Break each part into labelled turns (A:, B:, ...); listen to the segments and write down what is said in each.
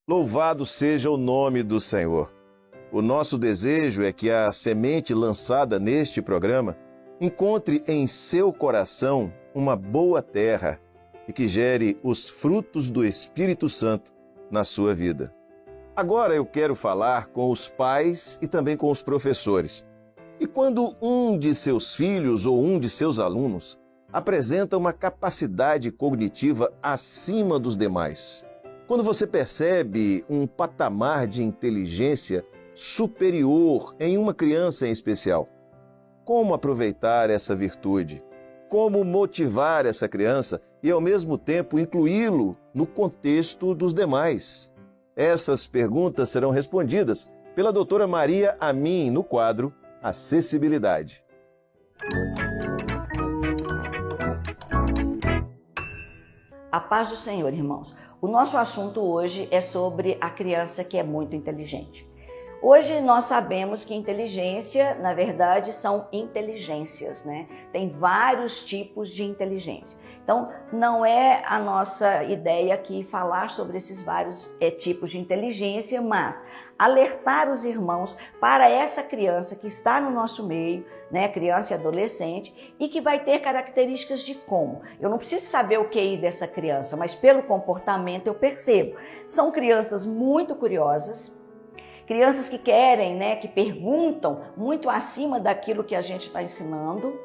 A: Louvado seja o nome do Senhor. O nosso desejo é que a semente lançada neste programa encontre em seu coração uma boa terra e que gere os frutos do Espírito Santo na sua vida. Agora eu quero falar com os pais e também com os professores. E quando um de seus filhos ou um de seus alunos apresenta uma capacidade cognitiva acima dos demais, quando você percebe um patamar de inteligência superior em uma criança em especial, como aproveitar essa virtude? Como motivar essa criança e, ao mesmo tempo, incluí-lo no contexto dos demais? Essas perguntas serão respondidas pela doutora Maria Amin no quadro Acessibilidade.
B: A paz do Senhor, irmãos. O nosso assunto hoje é sobre a criança que é muito inteligente. Hoje nós sabemos que inteligência, na verdade, são inteligências, né? Tem vários tipos de inteligência. Então, não é a nossa ideia aqui falar sobre esses vários tipos de inteligência, mas alertar os irmãos para essa criança que está no nosso meio, né, criança e adolescente, e que vai ter características de como. Eu não preciso saber o QI dessa criança, mas pelo comportamento eu percebo. São crianças muito curiosas, crianças que querem, né, que perguntam muito acima daquilo que a gente está ensinando,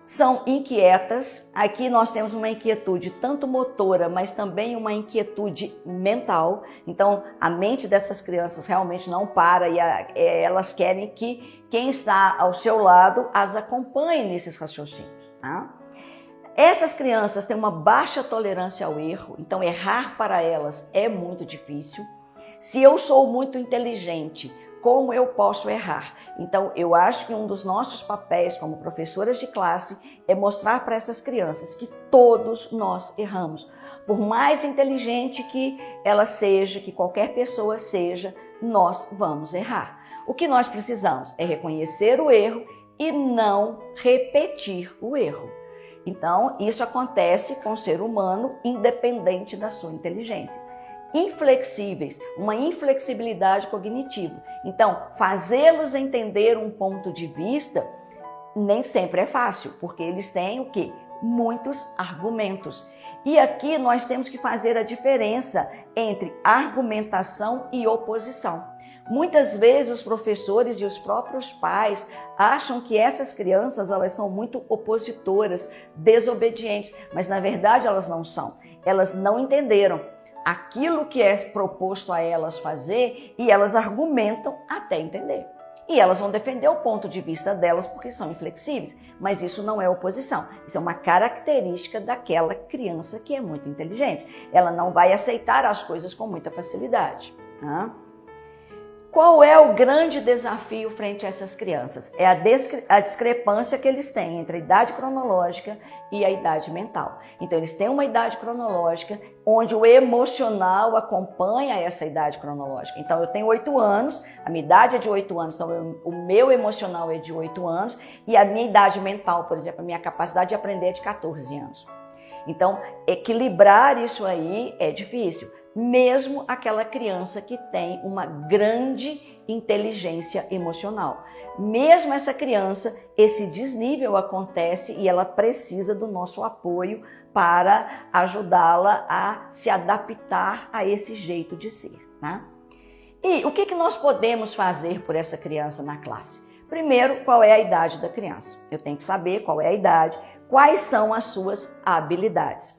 B: são inquietas. Aqui nós temos uma inquietude tanto motora, mas também uma inquietude mental. Então, a mente dessas crianças realmente não para e elas querem que quem está ao seu lado as acompanhe nesses raciocínios, tá? Essas crianças têm uma baixa tolerância ao erro, então errar para elas é muito difícil. Se eu sou muito inteligente, como eu posso errar? Então, eu acho que um dos nossos papéis como professoras de classe é mostrar para essas crianças que todos nós erramos. Por mais inteligente que ela seja, que qualquer pessoa seja, nós vamos errar. O que nós precisamos é reconhecer o erro e não repetir o erro. Então, isso acontece com o ser humano, independente da sua inteligência. Inflexíveis, uma inflexibilidade cognitiva. Então, fazê-los entender um ponto de vista nem sempre é fácil, porque eles têm o quê? Muitos argumentos. E aqui nós temos que fazer a diferença entre argumentação e oposição. Muitas vezes os professores e os próprios pais acham que essas crianças elas são muito opositoras, desobedientes, mas na verdade elas não são. Elas não entenderam aquilo que é proposto a elas fazer e elas argumentam até entender. E elas vão defender o ponto de vista delas porque são inflexíveis, mas isso não é oposição. Isso é uma característica daquela criança que é muito inteligente. Ela não vai aceitar as coisas com muita facilidade, tá? Qual é o grande desafio frente a essas crianças? É a discrepância que eles têm entre a idade cronológica e a idade mental. Então, eles têm uma idade cronológica onde o emocional acompanha essa idade cronológica. Então, eu tenho 8 anos, a minha idade é de 8 anos, então o meu emocional é de 8 anos e a minha idade mental, por exemplo, a minha capacidade de aprender é de 14 anos. Então, equilibrar isso aí é difícil. Mesmo aquela criança que tem uma grande inteligência emocional. Mesmo essa criança, esse desnível acontece e ela precisa do nosso apoio para ajudá-la a se adaptar a esse jeito de ser, né? E o que nós podemos fazer por essa criança na classe? Primeiro, qual é a idade da criança? Eu tenho que saber qual é a idade, quais são as suas habilidades.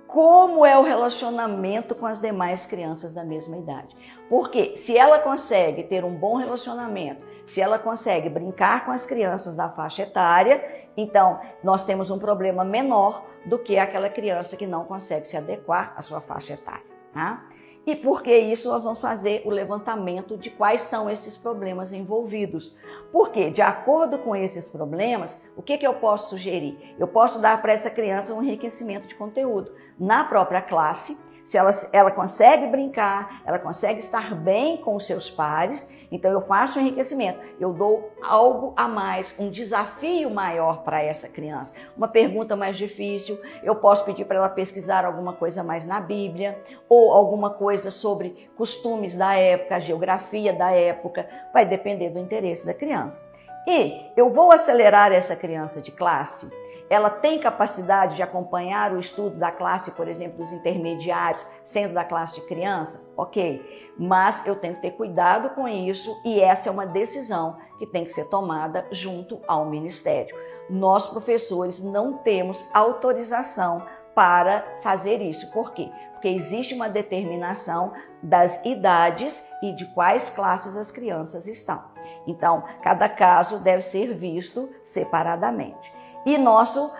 B: Como é o relacionamento com as demais crianças da mesma idade? Porque se ela consegue ter um bom relacionamento, se ela consegue brincar com as crianças da faixa etária, então nós temos um problema menor do que aquela criança que não consegue se adequar à sua faixa etária, tá? E por que isso nós vamos fazer o levantamento de quais são esses problemas envolvidos. Porque, de acordo com esses problemas, o que eu posso sugerir? Eu posso dar para essa criança um enriquecimento de conteúdo na própria classe. Se ela consegue brincar, ela consegue estar bem com os seus pares, então eu faço um enriquecimento, eu dou algo a mais, um desafio maior para essa criança, uma pergunta mais difícil, eu posso pedir para ela pesquisar alguma coisa mais na Bíblia, ou alguma coisa sobre costumes da época, a geografia da época, vai depender do interesse da criança. E eu vou acelerar essa criança de classe? Ela tem capacidade de acompanhar o estudo da classe, por exemplo, dos intermediários, sendo da classe de criança? Ok, mas eu tenho que ter cuidado com isso e essa é uma decisão que tem que ser tomada junto ao Ministério. Nós, professores, não temos autorização para fazer isso. Por quê? Porque existe uma determinação das idades e de quais classes as crianças estão. Então, cada caso deve ser visto separadamente. E nosso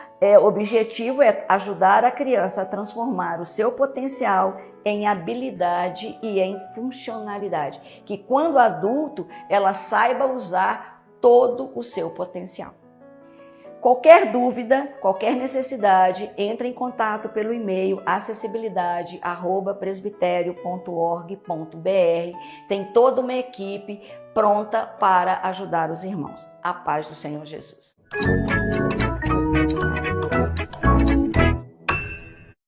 B: objetivo é ajudar a criança a transformar o seu potencial em habilidade e em funcionalidade. Que quando adulto, ela saiba usar todo o seu potencial. Qualquer dúvida, qualquer necessidade, entre em contato pelo e-mail acessibilidade@presbiterio.org.br. Tem toda uma equipe pronta para ajudar os irmãos. A paz do Senhor Jesus.